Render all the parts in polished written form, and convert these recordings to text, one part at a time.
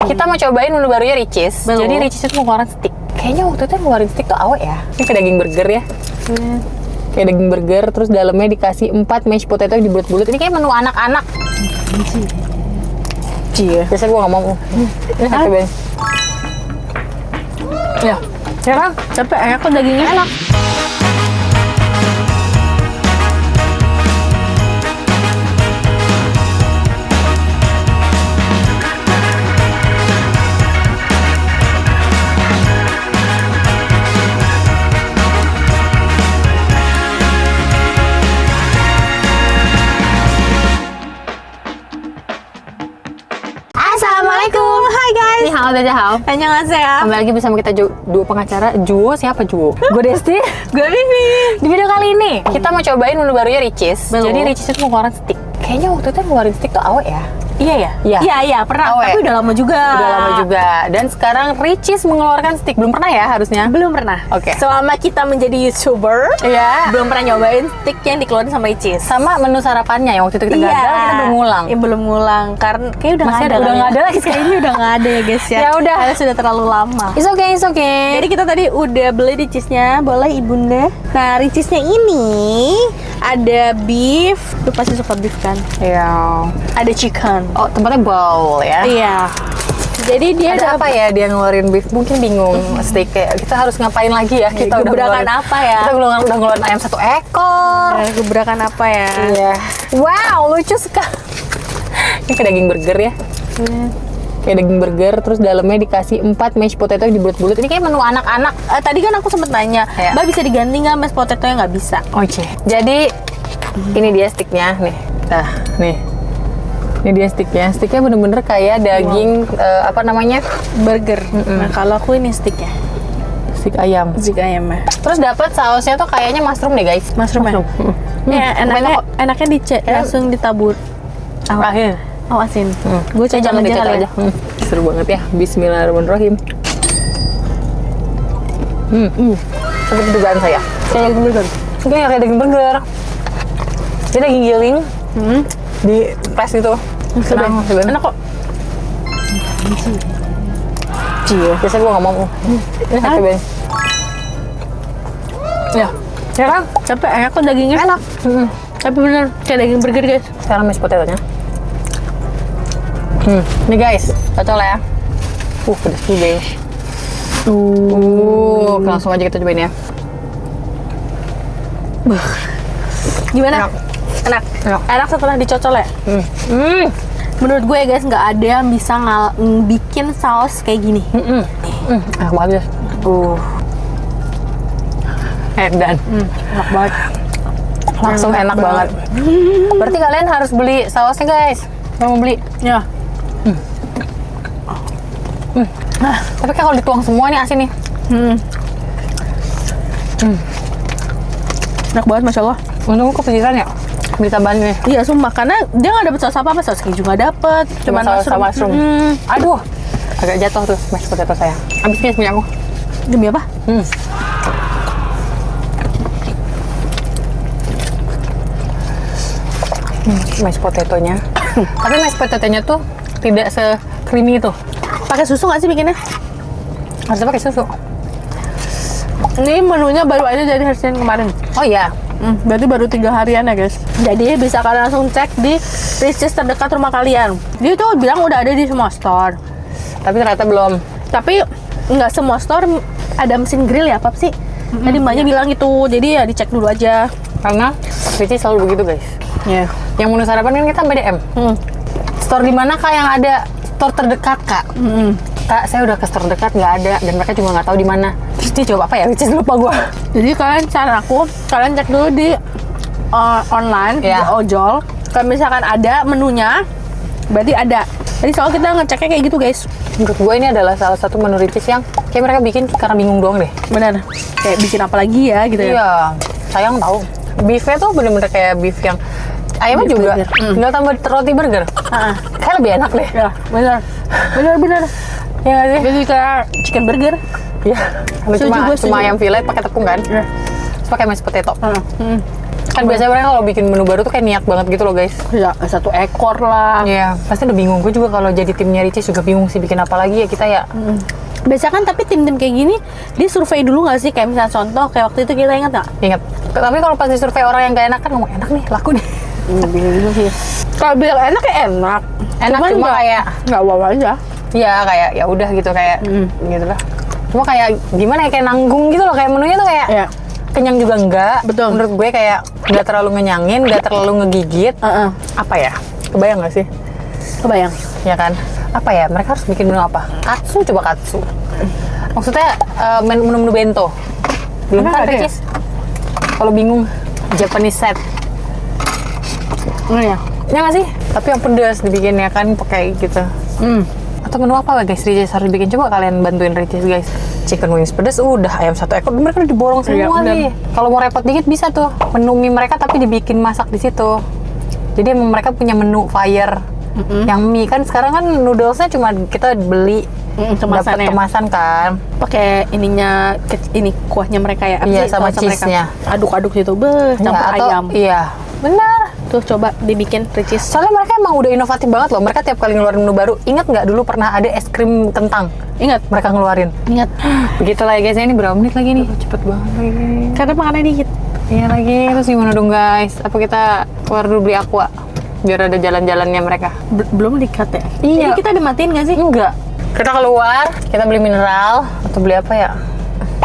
Kita mau cobain menu barunya Richeese. Jadi Richeese itu mau ngeluarin stick. Kayaknya waktu itu ngeluarin stick tuh awet ya. Ini kayak daging burger ya. Kayak daging burger, terus dalamnya dikasih 4 mashed potato yang dibulet-bulet. Ini kayak menu anak-anak. Cie. Biasanya gue nggak mau. Ini sate ben. Ya. Ya kan? Tapi enak kok dagingnya. Enak. Assalamualaikum, hai guys. Ni hao, daja hao. Annyeonghaseyo. Kembali lagi bersama kita duo pengacara. Juwo siapa Juwo? Gue Desti. Gue Vivi. Di video kali ini kita mau cobain menu barunya Richeese. Jadi Richeese itu mau ngeluarin stick. Kayaknya waktu itu ngeluarin stick tuh awet ya. Iya ya? Iya, pernah. Awet. Tapi udah lama juga. Udah lama juga. Dan sekarang Richeese mengeluarkan stick. Belum pernah ya harusnya? Belum pernah. Oke. Selama kita menjadi YouTuber, Iya. belum pernah nyobain stick yang dikeluarin sama Richeese. Sama menu sarapannya yang waktu itu kita gagal, kita belum ngulang. Iya, belum ngulang. Karena kayak udah Masih nggak ada. udah nggak ada lagi Kayaknya udah nggak ada ya guys ya. Ya udah. Karena sudah terlalu lama. It's okay, it's okay. Jadi kita tadi udah beli Richeese-nya, boleh ibunda. Nah, Richeese-nya ini ada beef. Lu pasti suka beef kan? Iya. Ada chicken. Oh, tempatnya bowl ya. Iya. Jadi dia Ada apa ya dia ngeluarin beef? Mungkin bingung steak kayak kita harus ngapain lagi ya? Kita udah gebrakan ngeluarin apa ya? Kita udah ngeluarin ayam 1 ekor. Gebrakan apa ya? Iya. Wow, lucu sekali. Ini kayak daging burger ya. Kayak daging burger, terus dalamnya dikasih 4 mashed potato yang dibulet-bulet. Ini kayak menu anak-anak. Tadi kan aku sempet nanya, Ya. Mbak bisa diganti nggak mashed potato-nya? Nggak bisa. Oke. Jadi ini dia sticknya nih. Nah, nih. Ini dia sticknya. Sticknya bener-bener kayak daging apa namanya? Burger. Nah, kalau aku ini sticknya. Stick ayam. Stick ayamnya. Terus dapat sausnya tuh kayaknya mushroom deh guys. Mushroom ya? Ya, enaknya langsung ditabur. Akhir. Awasin. Gue Jangan coba dicocol aja. Seru banget ya. Bismillahirrahmanirrahim. Seperti dugaan saya. Kayak daging burger. Ini kayak daging burger. Ini daging giling. Di press gitu. Senang. Enak kok. Cie. Biasanya gue nggak mau. Ini sate ben. Ya. Ya kan? Tapi enak kok dagingnya. Enak. Tapi bener kayak daging burger guys. Sekarang mashed potato-nya. Nih guys, cocok lah ya. Pedas juga ya. Langsung aja kita cobain ya. Gimana? Enak. Enak setelah dicocol ya? Menurut gue ya guys, nggak ada yang bisa bikin saus kayak gini. Enak banget. Edan. Enak banget. Langsung enak banget. Berarti kalian harus beli sausnya guys. Kalau mau beli. Ya. Nah, tapi kan kalau dituang semua nih asin nih. Enak banget, Masya Allah. Untung kepikiran ya beli tambahan nih. Iya, sumpah. Karena dia nggak dapet saus apa-apa. Saus keju nggak dapet. Cuma saus sama mushroom. Aduh, agak jatuh tuh mashed potato saya. Habis nih punya aku. Demi apa? Mashed potatonya. Tapi mashed potatonya tuh tidak se-creamy itu. Pakai susu nggak sih bikinnya? Harusnya pakai susu. Ini menunya baru aja dari hari Senin kemarin. Oh iya. Berarti baru 3 harian ya guys. Jadi bisa kalian langsung cek di Richeese terdekat rumah kalian. Dia tuh bilang udah ada di semua store. Tapi ternyata belum. Tapi nggak semua store ada mesin grill ya, apa sih? Tadi mbaknya bilang gitu. Jadi ya dicek dulu aja. Karena Richeese selalu begitu guys. Ya. Yang menu sarapan kan kita BDM. Store di mana kak yang ada store terdekat kak? Kak, saya udah ke store terdekat nggak ada dan mereka juga nggak tahu di mana. Terus dia jawab apa ya? Richeese lupa gua. Jadi kalian cek dulu di online di ojol. Kalau misalkan ada menunya, berarti ada. Jadi soal kita ngeceknya kayak gitu guys. Menurut gue ini adalah salah satu menu Richeese yang kayak mereka bikin karena bingung doang deh. Bener. Kayak bikin apa lagi ya gitu ya. Iya, sayang tahu. Beefnya tuh bener-bener kayak beef yang ayamnya Beef juga burger. tinggal tambah roti burger. Kayak lebih enak deh. Ya, bener. Ya nggak sih? Jadi kayak chicken burger. Iya. Setuju, gue Cuma setuju. ayam fillet pakai tepung kan? Iya. Terus pakai mashed potato. Kan biasanya mereka kalau bikin menu baru tuh kayak niat banget gitu loh guys. Ya, 1 ekor lah. Iya, pasti udah bingung. Gue juga kalau jadi timnya Ricis juga bingung sih bikin apa lagi ya kita ya. Biasa kan tapi tim-tim kayak gini dia survei dulu nggak sih, kayak misalnya contoh kayak waktu itu kita ingat nggak? Ingat. Tapi kalau pas disurvei orang yang gak enak kan ngomong enak nih, laku nih. Bingung juga sih. Kalau bilang enak ya enak. Enak cuma kayak nggak wow aja. Iya kayak ya udah gitu kayak gitu lah. Cuma kayak gimana ya, kayak nanggung gitu loh, kayak menunya tuh kayak Ya. kenyang juga enggak. Betul. Menurut gue kayak nggak terlalu ngenyangin, nggak terlalu ngegigit. Apa ya? Kebayang nggak sih? Kebayang. Ya kan? Apa ya? Mereka harus bikin menu apa? Katsu, coba katsu. Maksudnya menu-menu bento. Belum kan Ada ya? Ricis? Kalau bingung, Japanese set. Ya. Ya nggak sih? Tapi yang pedas dibikinnya kan pakai gitu. Atau menu apa guys Ricis harus bikin? Coba kalian bantuin Ricis guys. Chicken wings pedas udah, ayam 1 ekor mereka udah diborong semua bener. nih. Kalau mau repot dikit bisa tuh menu mie mereka tapi dibikin masak di situ. Jadi emang mereka punya menu fire. Yang mie kan sekarang kan noodlesnya cuma kita beli dapat kemasan kan. Pakai ininya ini kuahnya mereka ya. Iya, sama cheese-nya. Aduk-aduk gitu, campur ayam. Iya, benar. Tuh coba dibikin Ricis. Soalnya mereka emang udah inovatif banget loh. Mereka tiap kali ngeluarin menu baru. Ingat nggak dulu pernah ada es krim kentang? Ingat? Mereka ngeluarin. Ingat. Begitu lah ya guys. Ini berapa menit lagi nih? Cepet banget lagi. Karena makannya dikit. Iya lagi. Terus gimana dong guys? Apa kita keluar dulu beli aqua? Biar ada jalan-jalannya mereka. Belum di-cut ya? Iya. Ini kita udah matiin nggak sih? Enggak. Kita keluar. Kita beli mineral. Atau beli apa ya?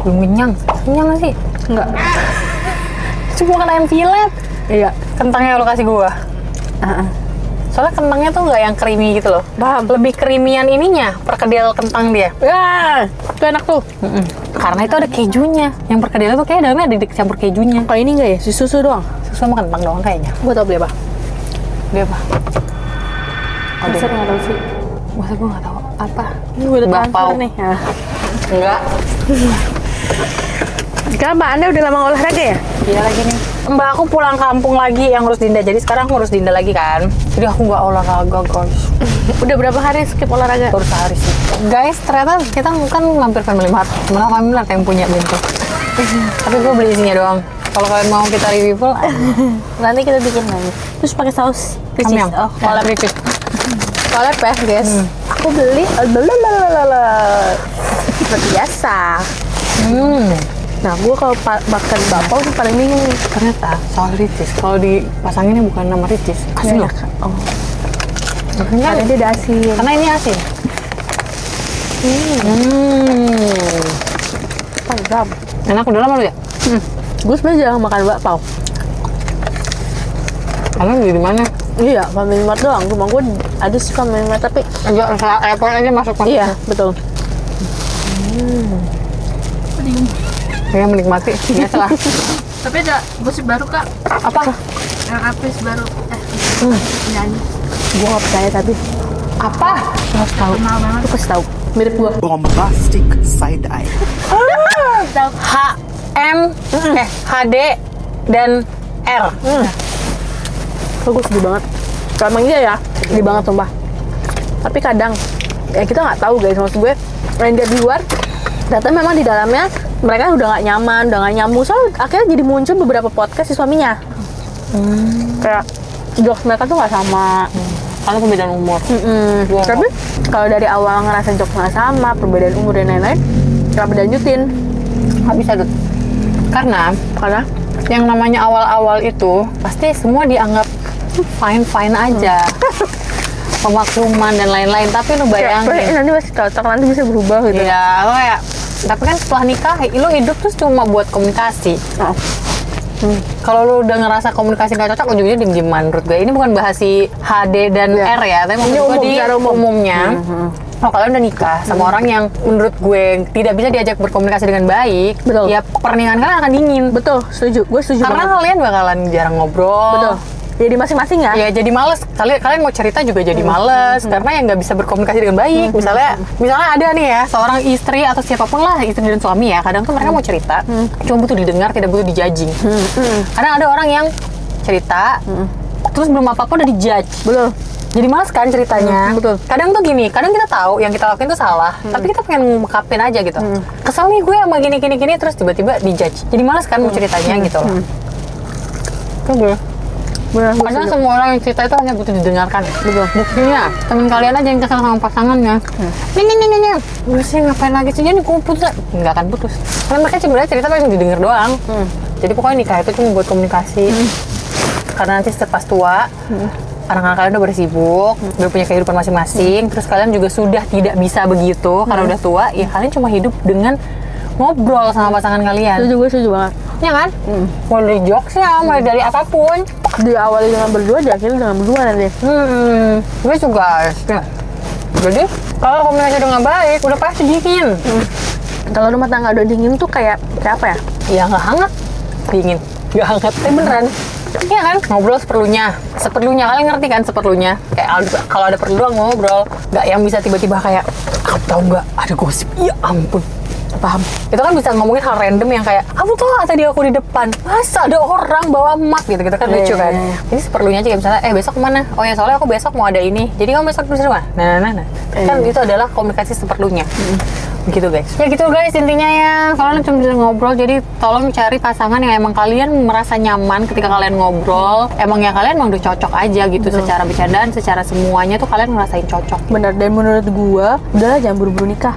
Belum kenyang. Kenyang nggak sih? Enggak. Cuma makan ayam filet. Iya. Kentangnya lo kasih gua. Soalnya kentangnya tuh nggak yang creamy gitu loh. Paham. Lebih creamyan ininya, perkedel kentang dia. Ya, itu enak tuh. Karena itu ada kejunya. Yang perkedelnya tuh kayak dalamnya ada dicampur kejunya. Kalau ini enggak ya? Susu doang. Susu sama kentang doang kayaknya. Gua tau beli apa. Dia apa? Masa nggak tahu sih. Masa gue nggak tahu apa? Ini gue udah Bakpao. transfer nih. Ya. Enggak. Sekarang Mbak Anda udah lama olahraga ya? Iya lagi nih. Mbak aku pulang kampung lagi yang ngurus Dinda. Jadi sekarang aku ngurus Dinda lagi kan. Jadi aku nggak olahraga guys. Udah berapa hari skip olahraga? Baru sehari sih. Guys, ternyata kita kan mampir Family Mart. Malah Family Mart yang punya bento. Tapi gue beli isinya doang. Kalau kalian mau kita review full, Nanti kita bikin lagi. Terus pakai saus Ricis. Samyang. Oh, Collab Ricis. collab ya guys. Aku beli seperti biasa. Nah, gue kalau makan bakpao tuh paling bingung nih. Ternyata soal Ricis, kalau dipasanginnya bukan nama Ricis, asin loh. Oh. Karena Dia ada asin. karena ini asin. Mantap. Enak udah lama lu ya? Gue sebenarnya jarang makan bakpao. Karena di mana? Iya, Family Mart doang. Rumah gue ada sih Family Mart tapi Agak airport aja masuk. iya, betul. Saya menikmati. Biasalah. Tapi ada gosip baru Kak. Apa? Yang artis baru nyanyi. Gue nggak percaya tapi Apa? harus tahu. Kenal banget. Lu kasih tahu. Mirip gue. Bombastic side eye. HD dan R. Kok gue sedih banget. Kalau emang iya ya, sedih banget sumpah. Tapi kadang ya kita nggak tahu guys, maksud gue yang dia di luar ternyata memang di dalamnya mereka udah nggak nyaman, udah nggak nyambung. Soalnya akhirnya jadi muncul beberapa podcast si suaminya. Kayak jokes mereka tuh nggak sama. Karena perbedaan umur. Tapi kalau dari awal ngerasa jokes nggak sama, perbedaan umur dan lain-lain, kenapa dilanjutin? Nggak bisa tuh. Karena yang namanya awal-awal itu pasti semua dianggap fine-fine aja. Pemakluman dan lain-lain. Tapi lu bayangin. Nanti masih cocok, nanti bisa berubah gitu. Iya, lo kayak tapi kan setelah nikah, lo hidup tuh cuma buat komunikasi. Kalau lo udah ngerasa komunikasi nggak cocok, ujungnya diem-dieman menurut gue. Ini bukan bahas si HD dan R ya, tapi maksud gue di umumnya. Kalau kalian udah nikah sama orang yang menurut gue tidak bisa diajak berkomunikasi dengan baik, ya pernikahan kalian akan dingin. Betul, setuju. Gue setuju Karena banget. kalian bakalan jarang ngobrol. Betul. Jadi masing-masing ya? Ya jadi males. Kalian mau cerita juga jadi males karena yang nggak bisa berkomunikasi dengan baik. Misalnya ada nih ya seorang istri atau siapapun lah, istri dan suami ya. Kadang tuh mereka mau cerita, cuma butuh didengar, tidak butuh dijudging. Kadang ada orang yang cerita, terus belum apa-apa udah dijudge. Betul. Jadi males kan ceritanya. Betul. Kadang tuh gini, kadang kita tahu yang kita lakuin tuh salah, tapi kita pengen ngungkapin aja gitu. Kesel nih gue sama gini terus tiba-tiba dijudge. Jadi males kan mau ceritanya gitu loh. Bener. Benar, gue Karena setuju. semua orang yang cerita itu hanya butuh didengarkan. Betul. Buktinya, temen kalian aja yang kesal sama pasangannya. Nih. Udah sih ngapain lagi sih? Jadi gue putus. Nggak akan putus. Karena mereka sebenarnya cerita pengen didengar doang. Jadi pokoknya nikah itu cuma buat komunikasi. Karena nanti pas tua, anak-anak kalian udah bersibuk, udah punya kehidupan masing-masing. Terus kalian juga sudah tidak bisa begitu karena udah tua. Ya kalian cuma hidup dengan ngobrol sama pasangan kalian. Gue setuju banget. Ya kan? Mulai dari jokesnya, mulai dari apapun. Diawali dengan berdua, diakhiri dengan berdua nanti. Gue juga. Ya. Jadi kalau komunikasi udah nggak baik, udah pasti dingin. Kalau rumah tangga udah dingin tuh kayak apa ya? Ya nggak hangat, dingin. Nggak hangat, beneran. Iya kan? Ngobrol seperlunya. Kalian ngerti kan seperlunya? Kayak kalau ada perlu doang ngobrol. Nggak yang bisa tiba-tiba kayak, kamu tahu nggak ada gosip? Ya ampun. Paham? Itu kan bisa ngomongin hal random yang kayak, kamu tahu nggak tadi aku di depan? Masa ada orang bawa mat gitu kan lucu kan? Jadi seperlunya aja kayak misalnya, besok kemana? Oh ya soalnya aku besok mau ada ini. Jadi kamu besok di rumah? Nah. Kan itu adalah komunikasi seperlunya. Gitu guys. Ya gitu guys intinya ya. Kalian cuma bisa ngobrol, jadi tolong cari pasangan yang emang kalian merasa nyaman ketika kalian ngobrol. Emang ya kalian emang udah cocok aja gitu. Secara bercandaan, secara semuanya tuh kalian ngerasain cocok. Bener, dan menurut gua udahlah jangan buru-buru nikah.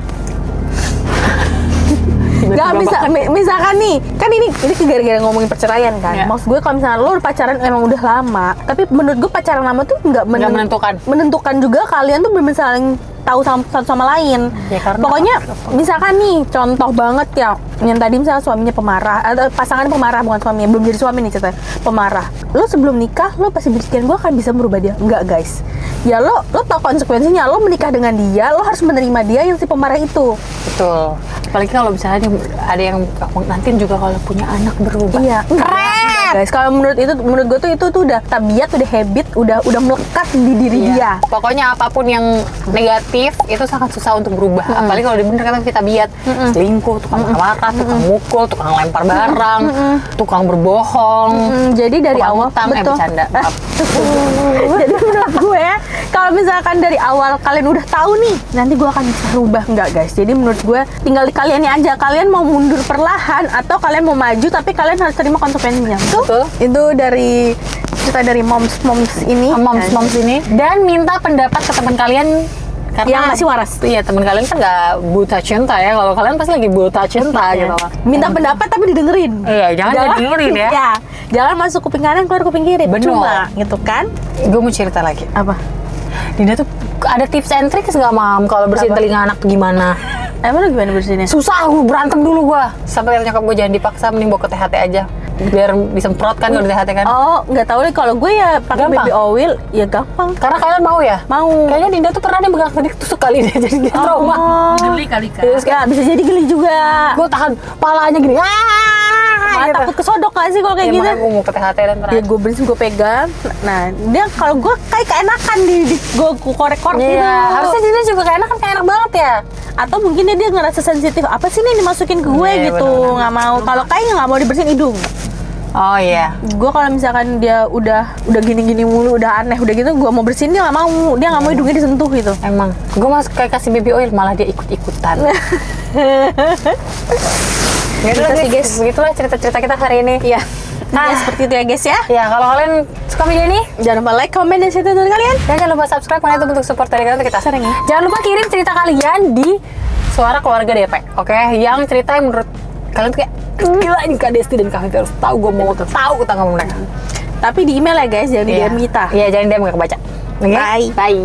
Gak bisa, misalkan nih, kan ini gara-gara ngomongin perceraian kan. Ya. Maksud gue kalau misalnya lo pacaran emang udah lama, tapi menurut gue pacaran lama tuh nggak menentukan. Menentukan juga kalian tuh bener saling tahu satu sama lain. Ya, karena Pokoknya misalkan nih, contoh banget ya, yang tadi misalnya suaminya pemarah, atau pasangan pemarah, bukan suaminya, belum jadi suami nih ceritanya, pemarah. Lo sebelum nikah, lo pasti berpikir gue akan bisa merubah dia. Enggak guys. Ya lo tau konsekuensinya, lo menikah dengan dia, lo harus menerima dia yang si pemarah itu. Betul. Apalagi kalau misalnya ada yang nanti juga kalau punya anak berubah. Iya, keren guys. Kalau menurut gue tuh itu tuh udah tabiat, udah habit, udah melekat di diri dia. Pokoknya apapun yang negatif itu sangat susah untuk berubah. Apalagi kalau bener kata kita tabiat, selingkuh, tukang marah, tukang mukul, tukang lempar barang, tukang berbohong. Jadi dari tukang awal utang, bercanda. Maaf. Jadi menurut gue kalau misalkan dari awal kalian udah tahu nih, nanti gue akan bisa rubah, enggak guys. Jadi menurut gue tinggal di kaliannya aja, kalian mau mundur perlahan atau kalian mau maju, tapi kalian harus terima konsekuensinya. Betul. Itu dari cerita dari moms ini. Moms ini. Dan minta pendapat ke teman kalian karena yang masih waras. Iya, teman kalian kan nggak buta cinta ya. Kalau kalian pasti lagi buta cinta gitu. Minta pendapat tapi didengerin. Iya, jangan didengerin ya. Ya, jangan masuk kuping kanan keluar kuping kiri. Bener. Cuma gitu kan? Gue mau cerita lagi. Apa? Dinda tuh ada tips and tricks nggak, Mam? Kalau bersihin telinga anak tuh gimana? Emang lu gimana bersihinnya? Susah, gue berantem dulu gue. Sampai kata nyokap gue jangan dipaksa, mending bawa ke THT aja. Biar disemprot kan kalau di THT kan. Oh, nggak tahu deh. Kalau gue ya pakai Gampang. baby oil, ya gampang. Karena kalian mau ya? Mau. Kayaknya Dinda tuh pernah dia megang kedik tusuk kali dia jadi dia trauma. Geli kali kan. Terus Ya, bisa jadi geli juga. gue tahan palanya gini. Malah takut kesodok gak sih kalau kayak gitu? Gue mau ke THT dan Ya gue bersihin, gue pegang. Nah, dia kalau gue kayak keenakan di gue korek-korek gitu. Iya, harusnya Dinda juga kayak enak banget ya. Atau mungkin dia ngerasa sensitif. Apa sih nih dimasukin ke gue Iya, gitu? bener-bener. Nggak mau. Kalau kayaknya nggak mau dibersihin hidung. Oh iya. Gue kalau misalkan dia udah gini-gini mulu, udah aneh, udah gitu, gue mau bersihin dia nggak mau. Dia nggak mau hidungnya disentuh gitu. Emang, gue masuk kayak kasih baby oil malah dia ikut-ikutan. Gitu sih, guys. Begitulah cerita-cerita kita hari ini. Iya. Ya, seperti itu ya guys ya. Ya, kalau kalian suka video ini, Jangan lupa like, comment, dan share dari kalian. dan jangan lupa subscribe karena itu bentuk support dari kalian untuk kita. Sering ya. Jangan lupa kirim cerita kalian di Suara Keluarga DP, oke? Yang cerita yang menurut kalian tuh kayak gila ini Kak Desti dan Kak Fitri harus tahu, gue mau tahu tentang mereka. Tapi di email ya guys, jangan di DM kita. Iya, jangan DM nggak kebaca. Oke? Bye. Bye.